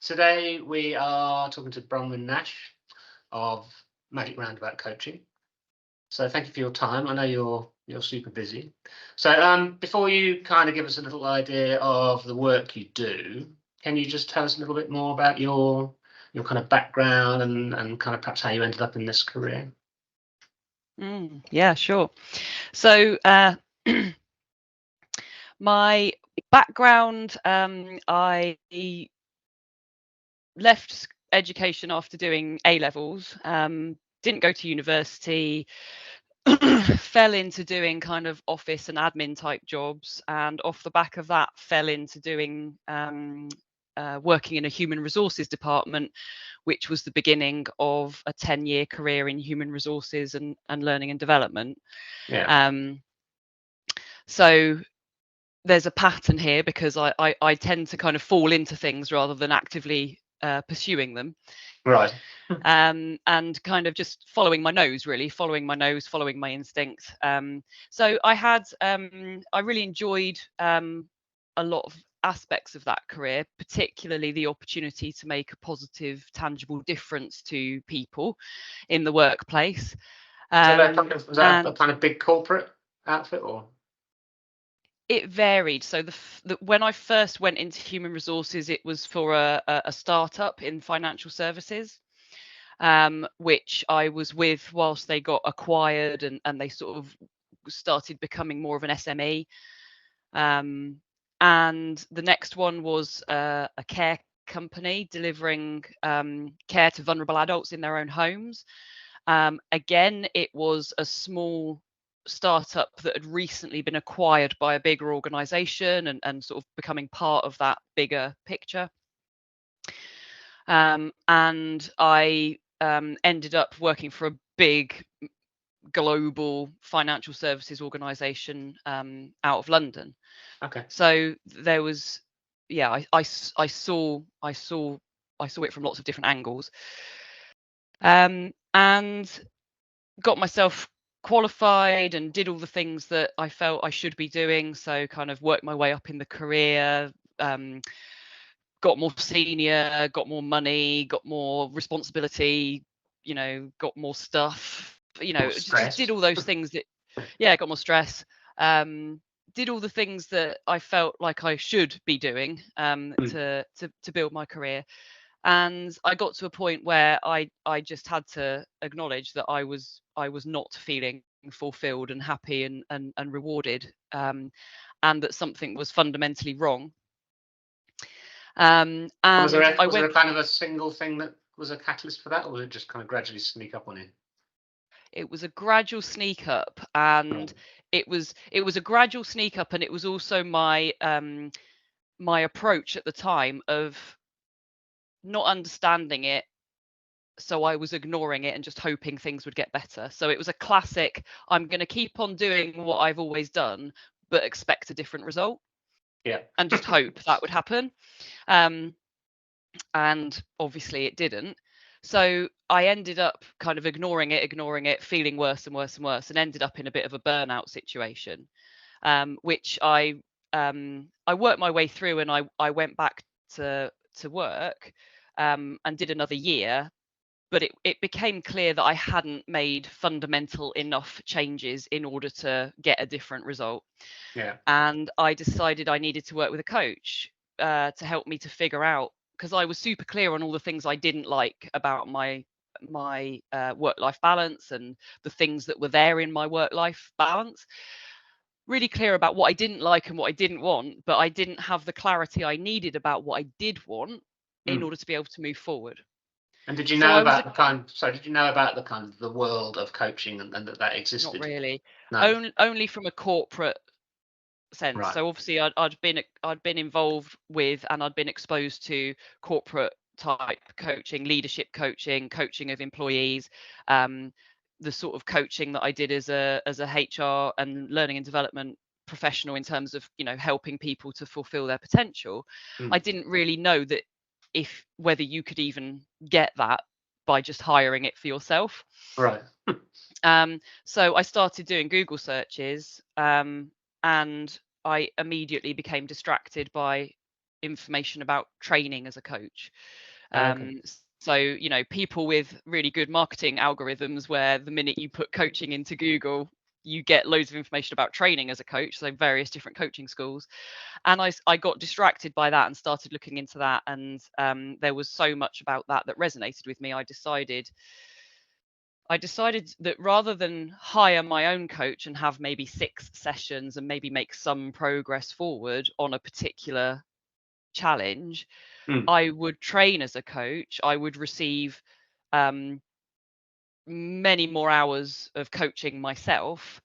Today we are talking to Bronwyn Nash of Magic Roundabout Coaching. So thank you for your time. I know you're super busy. So before you kind of give us a little idea of the work you do, can you just tell us a little bit more about your kind of background and kind of perhaps how you ended up in this career? Yeah, sure. So my background, I left education after doing A levels, didn't go to university, fell into doing kind of office and admin type jobs, and off the back of that fell into doing working in a human resources department, which was the beginning of a 10-year career in human resources and learning and development. Yeah. So there's a pattern here because I tend to kind of fall into things rather than actively pursuing them. Right. And kind of just following my nose, following my instinct. So I really enjoyed a lot of aspects of that career, particularly the opportunity to make a positive, tangible difference to people in the workplace. Was that a kind of big corporate outfit or? It varied. So when I first went into human resources, it was for a startup in financial services, which I was with whilst they got acquired and they sort of started becoming more of an SME. And the next one was a care company delivering care to vulnerable adults in their own homes. Again, it was a small startup that had recently been acquired by a bigger organization and sort of becoming part of that bigger picture. And I ended up working for a big global financial services organization out of London. Okay. So there was, yeah, I saw it from lots of different angles, and got myself qualified and did all the things that I felt I should be doing. So kind of worked my way up in the career, got more senior, got more money, got more responsibility, got more stuff, More just stress. did all those things that, got more stress. Did all the things that I felt like I should be doing to build my career. And I got to a point where I just had to acknowledge that I was not feeling fulfilled and happy and rewarded, and that something was fundamentally wrong. And Was there I was there went. a kind of a single thing that was a catalyst for that, or was it just kind of gradually sneak up on you? It was a gradual sneak up, and Right. it was a gradual sneak up, and it was also my my approach at the time of not understanding it, so I was ignoring it and just hoping things would get better. So it was a classic, I'm going to keep on doing what I've always done, but expect a different result Yeah. and just hope that would happen. Um, and obviously it didn't. So I ended up kind of ignoring it, feeling worse and worse and worse, and ended up in a bit of a burnout situation, which I worked my way through, and I went back to work and did another year. But it became clear that I hadn't made fundamental enough changes in order to get a different result. Yeah. And I decided I needed to work with a coach to help me to figure out, because I was super clear on all the things I didn't like about my work-life balance and the things that were there in my work-life balance. Really clear about what I didn't like and what I didn't want, but I didn't have the clarity I needed about what I did want in Mm. order to be able to move forward. And did you So know I was about the kind? So did you know about the kind of the world of coaching and that Not existed? really. No. Only from a corporate sense. Right. So obviously I'd been involved with and I'd been exposed to corporate type coaching, leadership coaching, coaching of employees, the sort of coaching that I did as a HR and learning and development professional in terms of, helping people to fulfill their potential. I Mm. didn't really know that if whether you could even get that by just hiring it for yourself. Right. So I started doing Google searches, and I immediately became distracted by information about training as a coach. Okay. So, you know, people with really good marketing algorithms where the minute you put coaching into Google, you get loads of information about training as a coach, so various different coaching schools. And I got distracted by that and started looking into that. And there was so much about that that resonated with me. I decided that rather than hire my own coach and have maybe 6 sessions and maybe make some progress forward on a particular challenge, Mm. I would train as a coach. I would receive many more hours of coaching myself,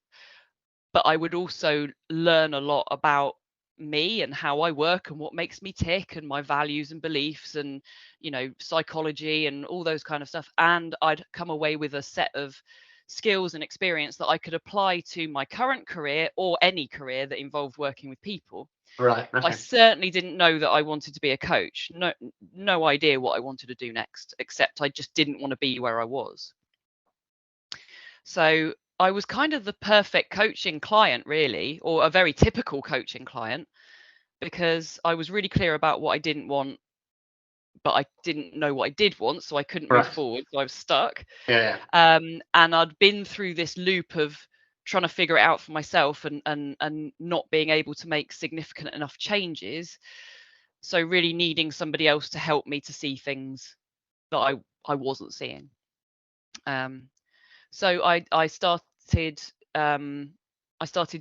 but I would also learn a lot about me and how I work and what makes me tick and my values and beliefs and, you know, psychology and all those kind of stuff. And I'd come away with a set of skills and experience that I could apply to my current career or any career that involved working with people. Right. I Okay. certainly didn't know that I wanted to be a coach. No idea what I wanted to do next, except I just didn't want to be where I was. So I was kind of the perfect coaching client, really, or a very typical coaching client, because I was really clear about what I didn't want, but I didn't know what I did want, so I couldn't move Right. forward. So I was stuck. Yeah. And I'd been through this loop of trying to figure it out for myself and not being able to make significant enough changes. So really needing somebody else to help me to see things that I wasn't seeing. So I started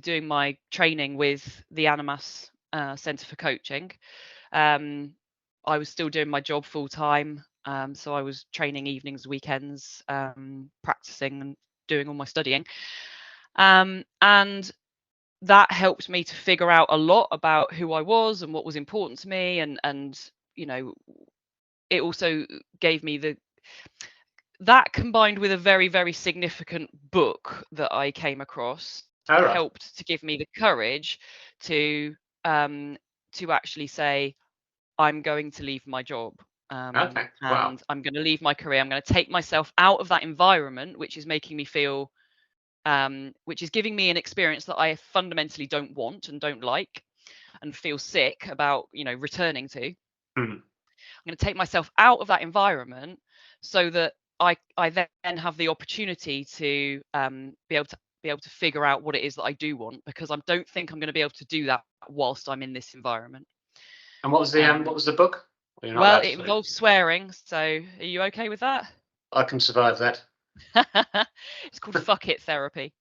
doing my training with the Animas Centre for Coaching. I was still doing my job full time, so I was training evenings, weekends, practicing and doing all my studying, and that helped me to figure out a lot about who I was and what was important to me, and you know, it also gave me that combined with a very, very significant book that I came across All right. helped to give me the courage to um, actually say, I'm going to leave my job. Okay. Wow. And I'm going to leave my career. I'm going to take myself out of that environment, which is making me feel, which is giving me an experience that I fundamentally don't want and don't like and feel sick about, you know, returning to. Mm. I'm going to take myself out of that environment so that I then have the opportunity to be able to figure out what it is that I do want, because I don't think I'm going to be able to do that whilst I'm in this environment. And what Um, was the book? Well, you're not well, allowed it to say. involves swearing, so are you okay with that? I can survive that. It's called Fuck It Therapy.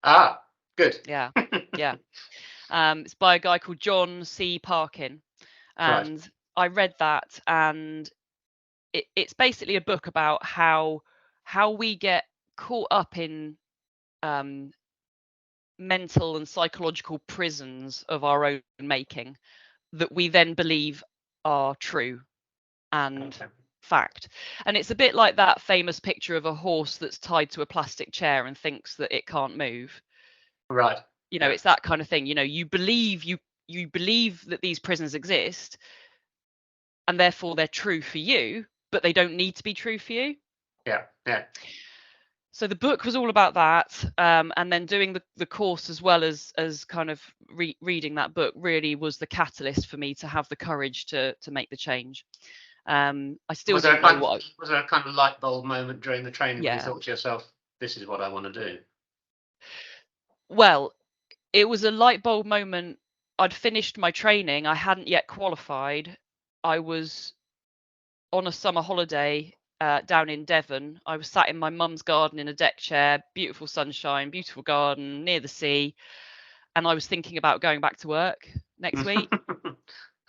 Ah, good. Yeah, yeah. It's by a guy called John C. Parkin, Right. and I read that, and it's basically a book about how we get caught up in um, mental and psychological prisons of our own making that we then believe are true and Okay. fact. And it's a bit like that famous picture of a horse that's tied to a plastic chair and thinks that it can't move. Right. You know, Yeah. it's that kind of thing. You know, you believe that these prisons exist and therefore they're true for you, but they don't need to be true for you. Yeah. Yeah. So the book was all about that, and then doing the course as well as kind of reading that book really was the catalyst for me to have the courage to make the change. I still didn't know what. Was there a kind of light bulb moment during the training when you Yeah. thought to yourself, "This is what I want to do"? Well, it was a light bulb moment. I'd finished my training. I hadn't yet qualified. I was on a summer holiday down in Devon. I was sat in my mum's garden in a deck chair, beautiful sunshine, beautiful garden near the sea, and I was thinking about going back to work next week,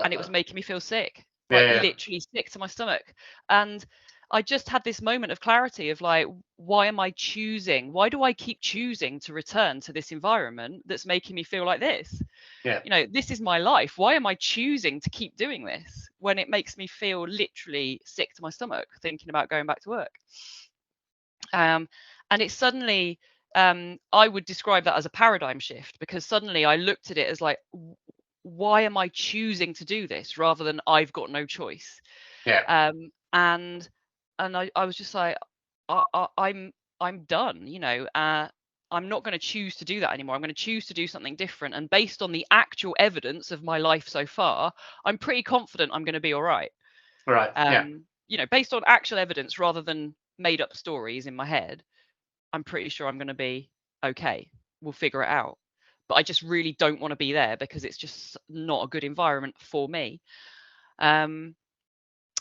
and it was making me feel sick, like Yeah. literally sick to my stomach. And I just had this moment of clarity of like, why am I choosing? Why do I keep choosing to return to this environment that's making me feel like this? Yeah. You know, this is my life. Why am I choosing to keep doing this when it makes me feel literally sick to my stomach thinking about going back to work? And it suddenly, I would describe that as a paradigm shift, because suddenly I looked at it as like, why am I choosing to do this rather than I've got no choice? Yeah. And I was just like, I'm done, you know. I'm not going to choose to do that anymore. I'm going to choose to do something different. And based on the actual evidence of my life so far, I'm pretty confident I'm going to be all right. Right. Yeah. You know, based on actual evidence rather than made up stories in my head, I'm pretty sure I'm going to be okay. We'll figure it out. But I just really don't want to be there because it's just not a good environment for me.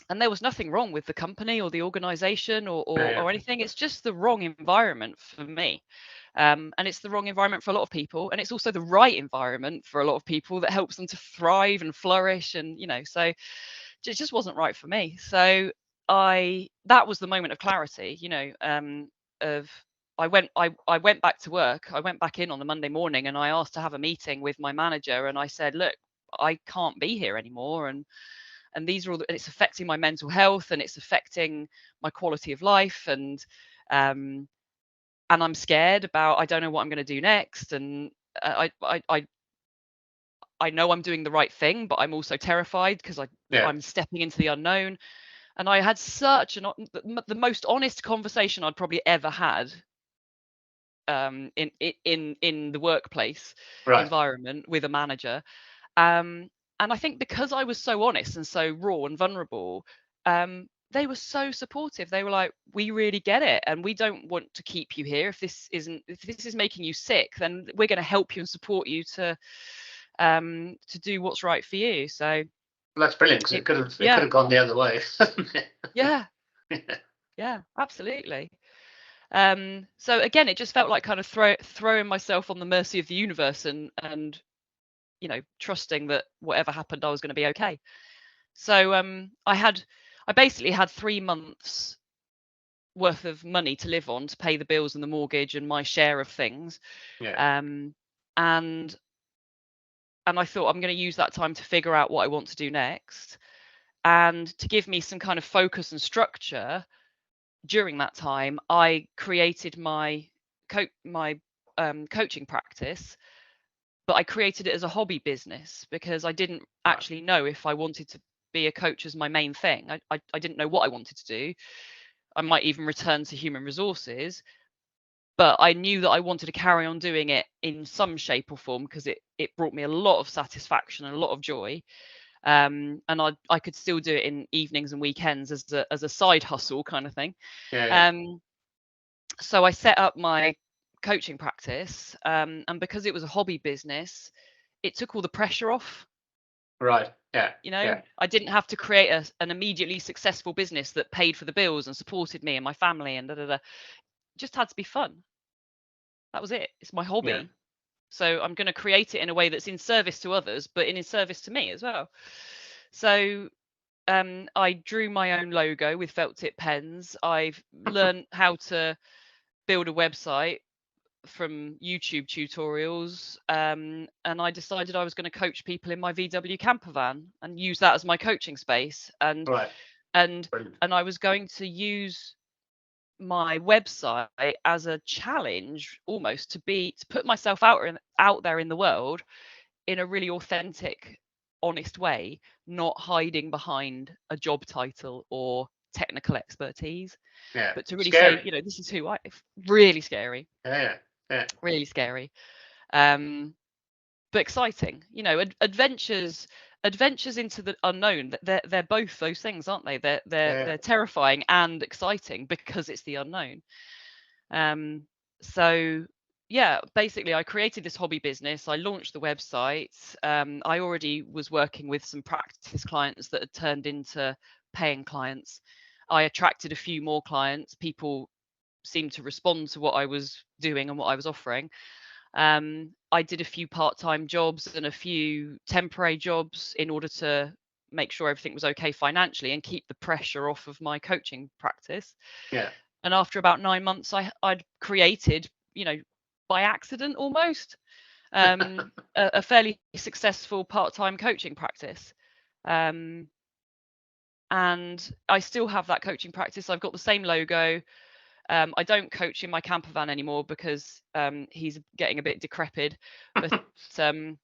And there was nothing wrong with the company or the organization or anything. It's just the wrong environment for me. And it's the wrong environment for a lot of people. And it's also the right environment for a lot of people that helps them to thrive and flourish. And, you know, so it just wasn't right for me. So that was the moment of clarity, you know, of I went back to work. I went back in on the Monday morning and I asked to have a meeting with my manager and I said, look, I can't be here anymore. And these are all, and it's affecting my mental health and it's affecting my quality of life. And I'm scared about, I don't know what I'm going to do next. And I know I'm doing the right thing, but I'm also terrified because Yeah. I'm stepping into the unknown. And I had such the most honest conversation I'd probably ever had in the workplace Right. environment with a manager. And I think because I was so honest and so raw and vulnerable, they were so supportive. They were like, "We really get it, and we don't want to keep you here. If this is making you sick, then we're going to help you and support you to do what's right for you." So Well, that's brilliant because it, it could yeah, have gone the other way. yeah, yeah, absolutely. So again, it just felt like kind of throwing myself on the mercy of the universe and you know, trusting that whatever happened, I was going to be okay. So I basically had 3 months worth of money to live on to pay the bills and the mortgage and my share of things. Yeah. Um, and I thought I'm going to use that time to figure out what I want to do next, and to give me some kind of focus and structure. During that time, I created my coaching practice, but I created it as a hobby business because I didn't Right. actually know if I wanted to be a coach as my main thing. I didn't know what I wanted to do. I might even return to human resources, but I knew that I wanted to carry on doing it in some shape or form because it brought me a lot of satisfaction and a lot of joy. And I could still do it in evenings and weekends as a side hustle kind of thing. Yeah. Yeah. Um, so I set up my coaching practice, and because it was a hobby business, it took all the pressure off. Right. Yeah. You know, Yeah. I didn't have to create an immediately successful business that paid for the bills and supported me and my family and da da da. It just had to be fun. That was it. It's my Yeah. hobby. So I'm going to create it in a way that's in service to others, but in service to me as well. So I drew my own logo with felt tip pens. I've learned how to build a website from YouTube tutorials, and I decided I was going to coach people in my VW camper van and use that as my coaching space. And Right. and Brilliant. and I was going to use my website as a challenge, almost to put myself out there in the world in a really authentic, honest way, not hiding behind a job title or technical expertise, Yeah. but to really say, Scary. you know, this is who I. Really scary, Yeah. Yeah. Yeah. really scary. Um, but exciting, you know, adventures into the unknown. They're both those things, aren't they? Yeah. They're terrifying and exciting because it's the unknown. um so yeah, basically I created this hobby business. I launched the website. I already was working with some practice clients that had turned into paying clients. I attracted a few more clients. People seemed to respond to what I was doing and what I was offering. I did a few part-time jobs and a few temporary jobs in order to make sure everything was okay financially and keep the pressure off of my coaching practice. Yeah. And after about 9 months, I'd created, you know, by accident almost, a fairly successful part-time coaching practice. Um, and I still have that coaching practice. I've got the same logo. I don't coach in my camper van anymore because he's getting a bit decrepit, but um,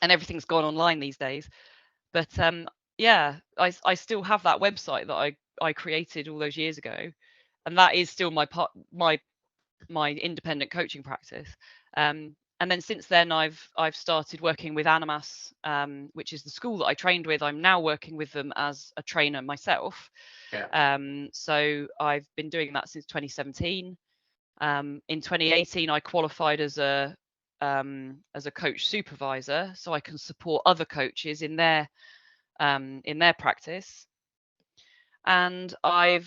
and everything's gone online these days. But yeah, I still have that website that I created all those years ago, and that is still my my independent coaching practice. And then since then, I've started working with Animas, which is the school that I trained with. I'm now working with them as a trainer myself. Yeah. So I've been doing that since 2017. In 2018, I qualified as a coach supervisor, so I can support other coaches in their practice. And I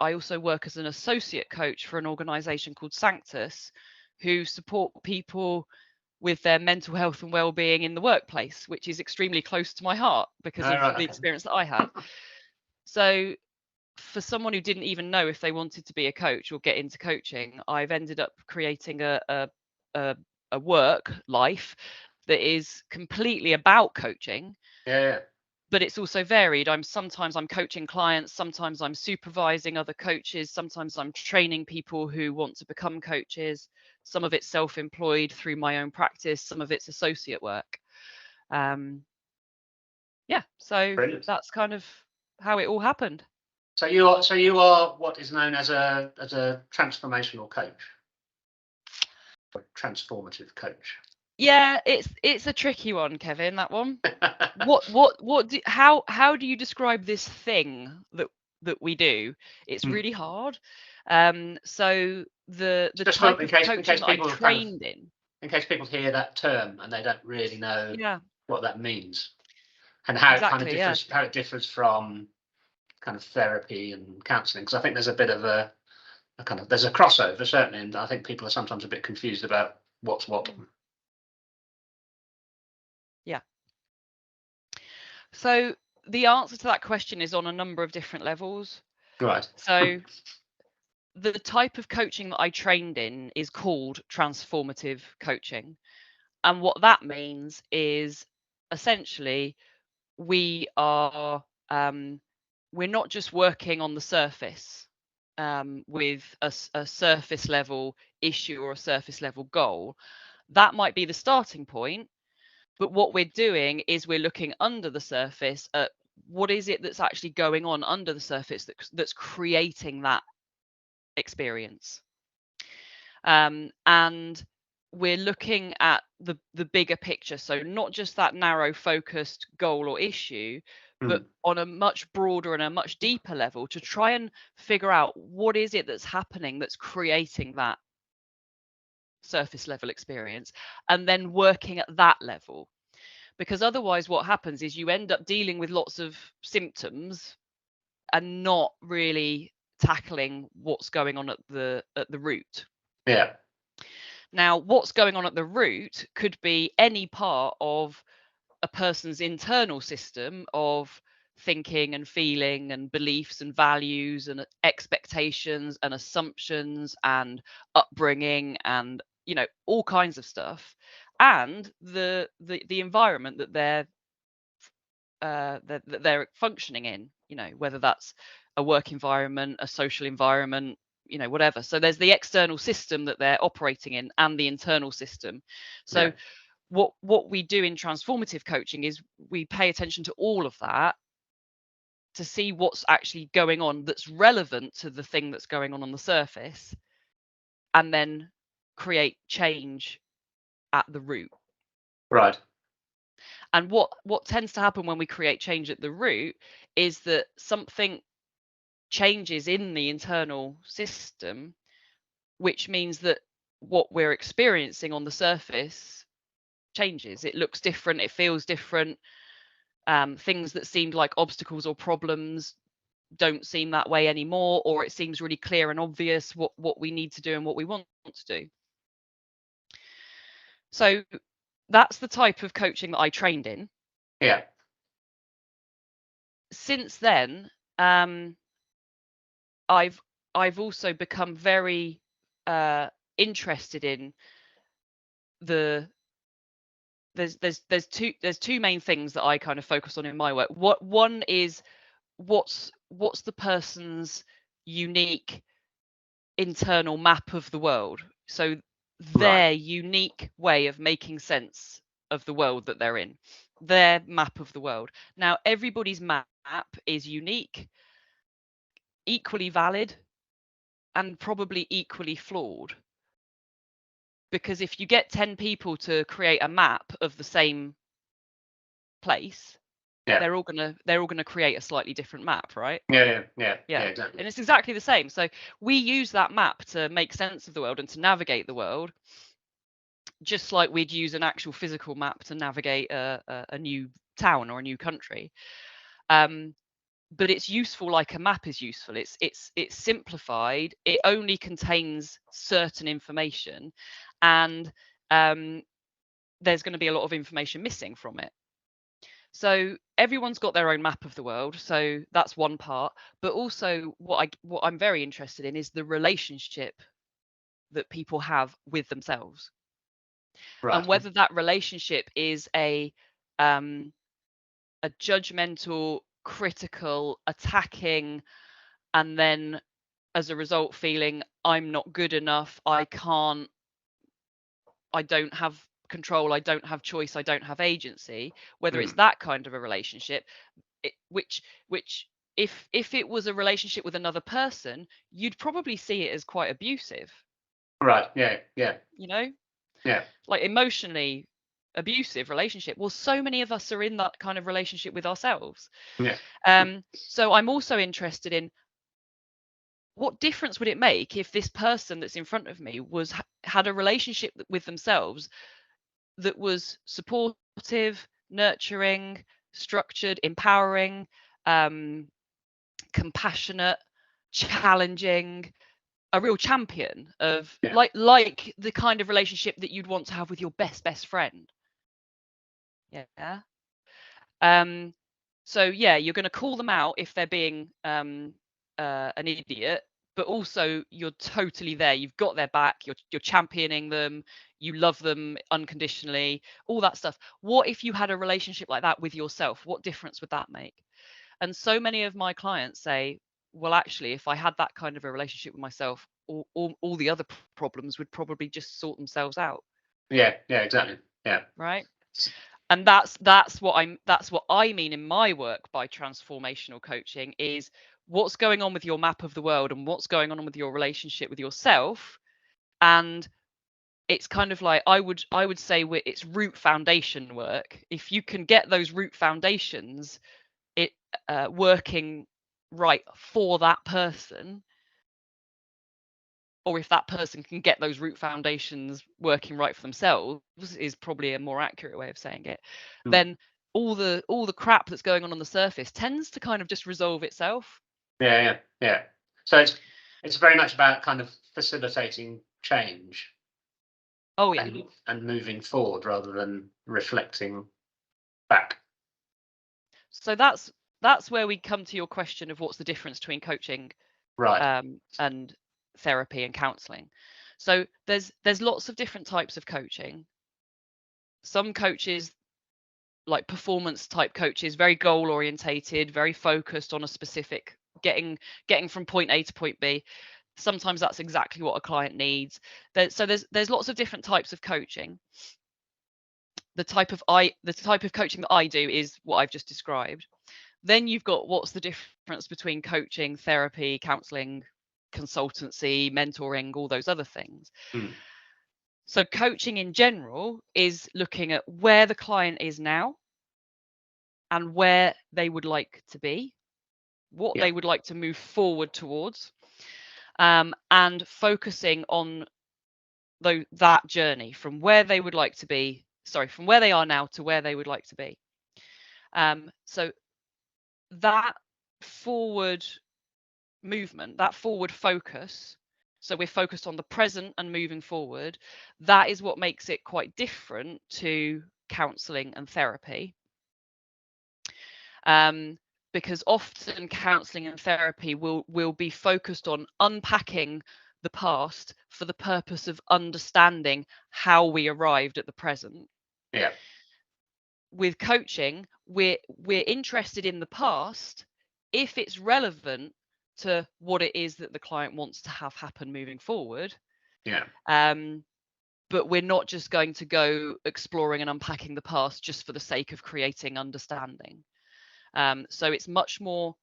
also work as an associate coach for an organisation called Sanctus, who support people with their mental health and well-being in the workplace, which is extremely close to my heart because of Right, the okay. experience that I had. So for someone who didn't even know if they wanted to be a coach or get into coaching, I've ended up creating a work life that is completely about coaching. Yeah. But it's also varied. Sometimes I'm coaching clients, sometimes I'm supervising other coaches, sometimes I'm training people who want to become coaches. Some of it's self-employed through my own practice, some of it's associate work. Yeah, so Brilliant. that's kind of how it all happened. So you are what is known as a transformational coach, or transformative coach. Yeah, it's a tricky one, Kevin, that one. How do you describe this thing that we do? It's really hard. So the Just type in of case coaching that I people kind of, trained in. in case people hear that term and they don't really know Yeah, what that means, and how it kind of exactly. Yeah. differs from kind of therapy and counselling, because I think there's a bit of a kind of, there's a crossover certainly, and I think people are sometimes a bit confused about what's what. Yeah. So the answer to that question is on a number of different levels. Right. So the type of coaching that I trained in is called transformative coaching. And what that means is essentially we are we're not just working on the surface with a surface level issue or a surface level goal. That might be the starting point, but what we're doing is we're looking under the surface at what is it that's actually going on under the surface that's creating that experience. And we're looking at the bigger picture, so not just that narrow focused goal or issue, but on a much broader and a much deeper level, to try and figure out what is it that's happening that's creating that surface level experience, and then working at that level. Because otherwise what happens is you end up dealing with lots of symptoms and not really tackling what's going on at the root. Yeah. Now, what's going on at the root could be any part of a person's internal system of thinking and feeling and beliefs and values and expectations and assumptions and upbringing and all kinds of stuff, and the environment that they're functioning in, whether that's a work environment, a social environment, whatever. So there's the external system that they're operating in and the internal system. So Yeah. what we do in transformative coaching is we pay attention to all of that to see what's actually going on that's relevant to the thing that's going on the surface, and then create change at the root. Right. And what tends to happen when we create change at the root is that something changes in the internal system, which means that what we're experiencing on the surface changes. It looks different, it feels different. Things that seemed like obstacles or problems don't seem that way anymore, or it seems really clear and obvious what we need to do and what we want to do. So that's the type of coaching that I trained in. Yeah. Since then, I've also become very interested in the there's two main things that I kind of focus on in my work. One is what's the person's unique internal map of the world, so Right. their unique way of making sense of the world that they're in, their map of the world. Now everybody's map is unique, equally valid, and probably equally flawed. Because if you get 10 people to create a map of the same place, Yeah. they're all gonna create a slightly different map, right? Yeah. And it's exactly the same. So we use that map to make sense of the world and to navigate the world, just like we'd use an actual physical map to navigate a new town or a new country. But it's useful like a map is useful. It's simplified. It only contains certain information, and there's going to be a lot of information missing from it. So everyone's got their own map of the world. So that's one part. But also what I'm very interested in is the relationship that people have with themselves. Right. And whether that relationship is a judgmental, critical, attacking, and then as a result feeling I'm not good enough, I don't have control, I don't have choice, I don't have agency, whether it's that kind of a relationship, which if it was a relationship with another person, you'd probably see it as quite abusive. Right. Yeah. Yeah. Like emotionally abusive relationship. Well, so many of us are in that kind of relationship with ourselves. Yeah. So I'm also interested in what difference would it make if this person that's in front of me had a relationship with themselves that was supportive, nurturing, structured, empowering, compassionate, challenging, a real champion of like the kind of relationship that you'd want to have with your best friend. Yeah. So yeah, you're going to call them out if they're being an idiot, but also you're totally there. You've got their back. You're championing them. You love them unconditionally. All that stuff. What if you had a relationship like that with yourself? What difference would that make? And so many of my clients say, well, actually, if I had that kind of a relationship with myself, all the other problems would probably just sort themselves out. Yeah. Exactly. Yeah. Right. And that's what I mean in my work by transformational coaching is what's going on with your map of the world and what's going on with your relationship with yourself. And it's kind of like I would say it's root foundation work. If you can get those root foundations working right for that person, or if that person can get those root foundations working right for themselves, is probably a more accurate way of saying it, then all the crap that's going on the surface tends to kind of just resolve itself. Yeah. So it's very much about kind of facilitating change. Oh yeah. And moving forward rather than reflecting back. So that's where we come to your question of what's the difference between coaching and therapy and counseling. So there's lots of different types of coaching. Some coaches, like performance type coaches, very goal orientated, very focused on a specific getting from point A to point B. Sometimes that's exactly what a client needs. So there's lots of different types of coaching. The type of coaching that I do is what I've just described. Then you've got what's the difference between coaching, therapy, counseling, consultancy, mentoring, all those other things. So coaching in general is looking at where the client is now and where they would like to be, what they would like to move forward towards, and focusing on that journey from where they would like to be, from where they are now to where they would like to be. So that forward movement, that forward focus, so we're focused on the present and moving forward, that is what makes it quite different to counseling and therapy. Because often counseling and therapy will be focused on unpacking the past for the purpose of understanding how we arrived at the present. Yeah. With coaching, we're interested in the past if it's relevant to what it is that the client wants to have happen moving forward. Yeah. But we're not just going to go exploring and unpacking the past just for the sake of creating understanding. So it's much more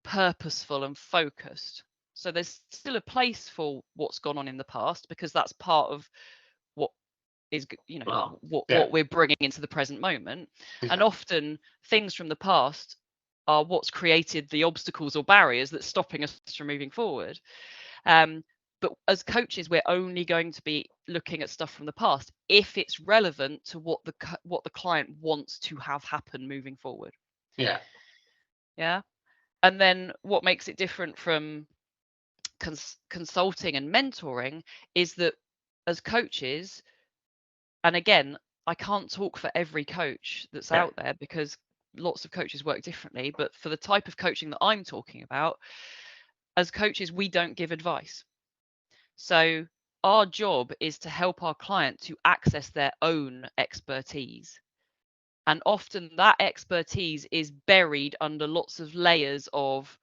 purposeful and focused. So there's still a place for what's gone on in the past, because that's part of what is, what we're bringing into the present moment. And often things from the past are what's created the obstacles or barriers that's stopping us from moving forward. But as coaches, we're only going to be looking at stuff from the past if it's relevant to what the client wants to have happen moving forward. Yeah. And then what makes it different from consulting and mentoring is that as coaches, and again, I can't talk for every coach that's out there, because lots of coaches work differently, but for the type of coaching that I'm talking about, as coaches, we don't give advice. So our job is to help our client to access their own expertise. And often that expertise is buried under lots of layers of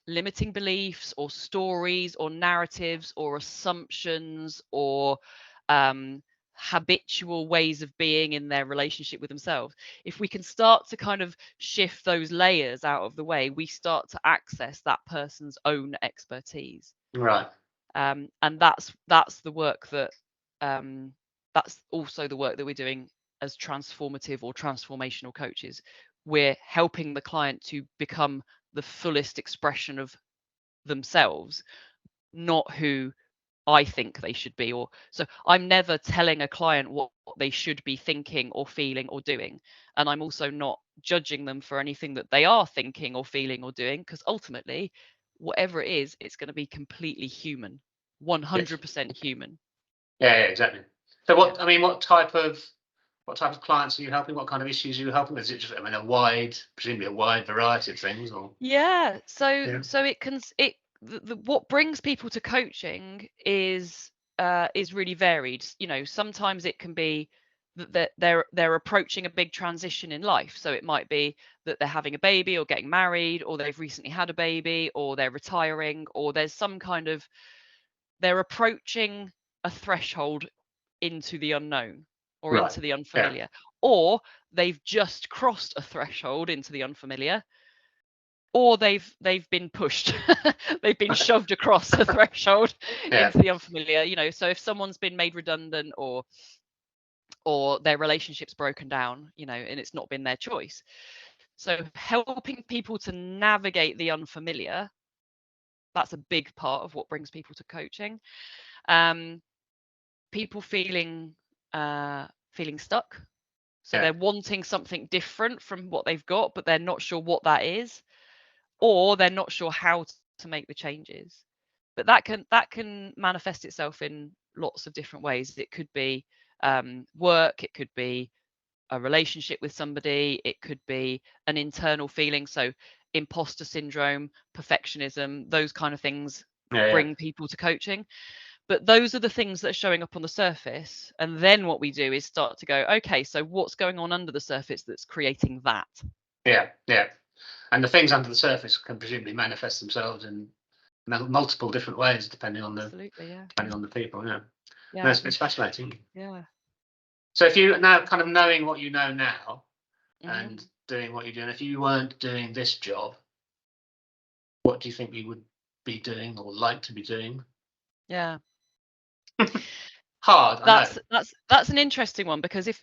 limiting beliefs or stories or narratives or assumptions or habitual ways of being in their relationship with themselves. If we can start to kind of shift those layers out of the way, we start to access that person's own expertise. Right. And that's the work that that's also the work that we're doing as transformative or transformational coaches. We're helping the client to become the fullest expression of themselves, not who I think they should be. Or so I'm never telling a client what they should be thinking or feeling or doing, and I'm also not judging them for anything that they are thinking or feeling or doing, because ultimately whatever it is, it's going to be completely human, 100% human. Yeah, exactly. So what type of clients are you helping? What kind of issues are you helping? Is it just, presumably a wide variety of things, or? Yeah. So it can what brings people to coaching is really varied. Sometimes it can be that they're approaching a big transition in life. So it might be that they're having a baby or getting married, or they've recently had a baby, or they're retiring, or there's some kind of, they're approaching a threshold into the unknown or into the unfamiliar, or they've just crossed a threshold into the unfamiliar, or they've been pushed they've been shoved across a threshold into the unfamiliar. So if someone's been made redundant, or their relationship's broken down, and it's not been their choice. So helping people to navigate the unfamiliar, that's a big part of what brings people to coaching. People feeling stuck, so they're wanting something different from what they've got, but they're not sure what that is, or they're not sure how to make the changes. But that can manifest itself in lots of different ways. It could be work, it could be a relationship with somebody, it could be an internal feeling, so imposter syndrome, perfectionism, those kind of things bring people to coaching. But those are the things that are showing up on the surface, and then what we do is start to go, okay, so what's going on under the surface that's creating that? And the things under the surface can presumably manifest themselves in multiple different ways, depending on the people. It's fascinating. So if you now kind of knowing what you know now, and doing what you're doing, if you weren't doing this job, what do you think you would be doing or like to be doing? Hard. That's an interesting one, because if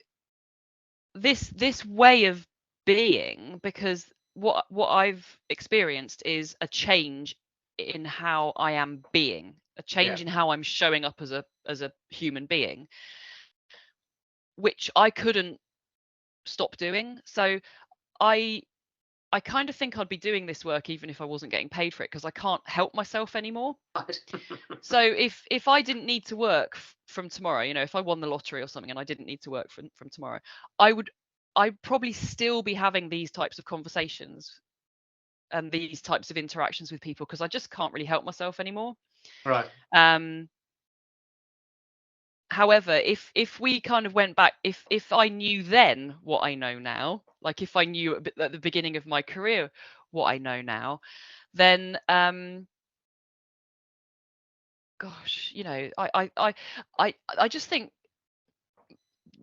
this way of being, because what I've experienced is a change in how I am being, a change in how I'm showing up as a human being, which I couldn't stop doing. So I kind of think I'd be doing this work even if I wasn't getting paid for it, because I can't help myself anymore. So if I didn't need to work from tomorrow, if I won the lottery or something and I didn't need to work from tomorrow, I'd probably still be having these types of conversations and these types of interactions with people, because I just can't really help myself anymore. Right. However, if we kind of went back, if I knew then what I know now, like if I knew at the beginning of my career what I know now, then gosh, I just think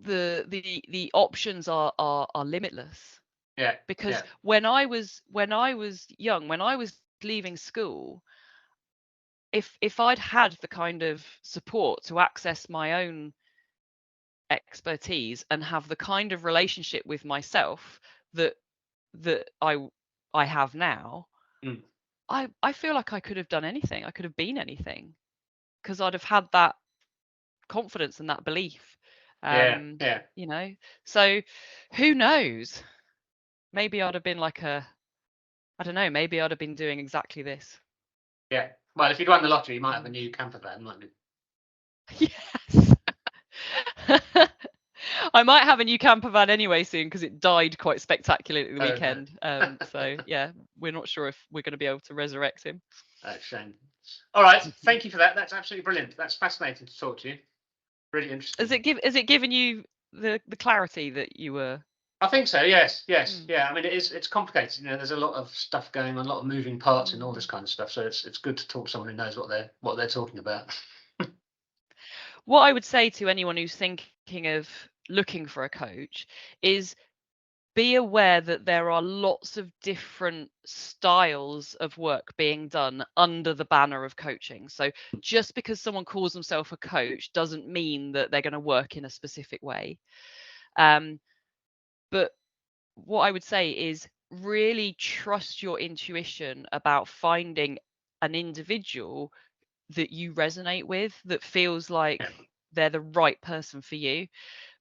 the options are limitless. Because when I was young, when I was leaving school, if I'd had the kind of support to access my own expertise and have the kind of relationship with myself that I have now, Mm. I feel like I could have done anything. I could have been anything because I'd have had that confidence and that belief. Yeah. You know, so who knows? Maybe I'd have been like I don't know, maybe I'd have been doing exactly this. Yeah. Well, if you'd won the lottery, you might have a new camper van, mightn't you? Yes. I might have a new camper van anyway soon because it died quite spectacularly at the Oh, no. weekend. So yeah, we're not sure if we're going to be able to resurrect him. Oh, shame. All right. Thank you for that. That's absolutely brilliant. That's fascinating to talk to you. Really interesting. Is it giving you the clarity that you were? I think so. Yes. Yeah. I mean, it's complicated. You know, there's a lot of stuff going on, a lot of moving parts and all this kind of stuff. So it's good to talk to someone who knows what they're talking about. What I would say to anyone who's thinking of looking for a coach is be aware that there are lots of different styles of work being done under the banner of coaching. So just because someone calls themselves a coach doesn't mean that they're going to work in a specific way. But what I would say is really trust your intuition about finding an individual that you resonate with, that feels like they're the right person for you,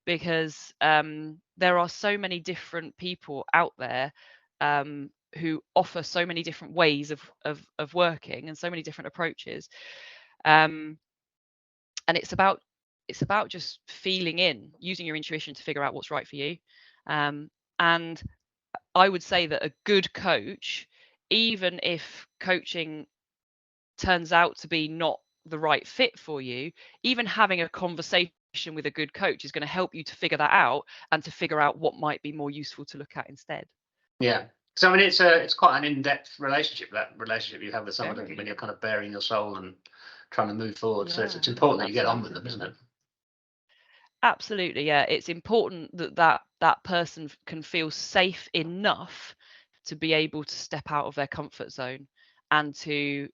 because there are so many different people out there who offer so many different ways of working and so many different approaches, and it's about just feeling in, using your intuition to figure out what's right for you. And I would say that a good coach, even if coaching turns out to be not the right fit for you, even having a conversation with a good coach is going to help you to figure that out and to figure out what might be more useful to look at instead. Yeah. So I mean, it's quite an in-depth relationship, that relationship you have with someone when you're kind of bearing your soul and trying to move forward. So it's important that you get on with them, isn't it? Absolutely, yeah. It's important that person can feel safe enough to be able to step out of their comfort zone and to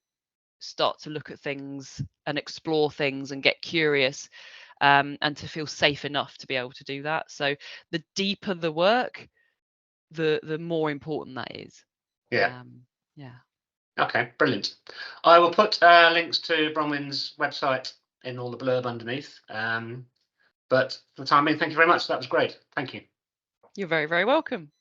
start to look at things and explore things and get curious, and to feel safe enough to be able to do that. So the deeper the work, the more important that is. Yeah. Yeah. Okay, brilliant. I will put links to Bronwyn's website in all the blurb underneath. But for the time being, thank you very much. That was great. Thank you. You're very, very welcome.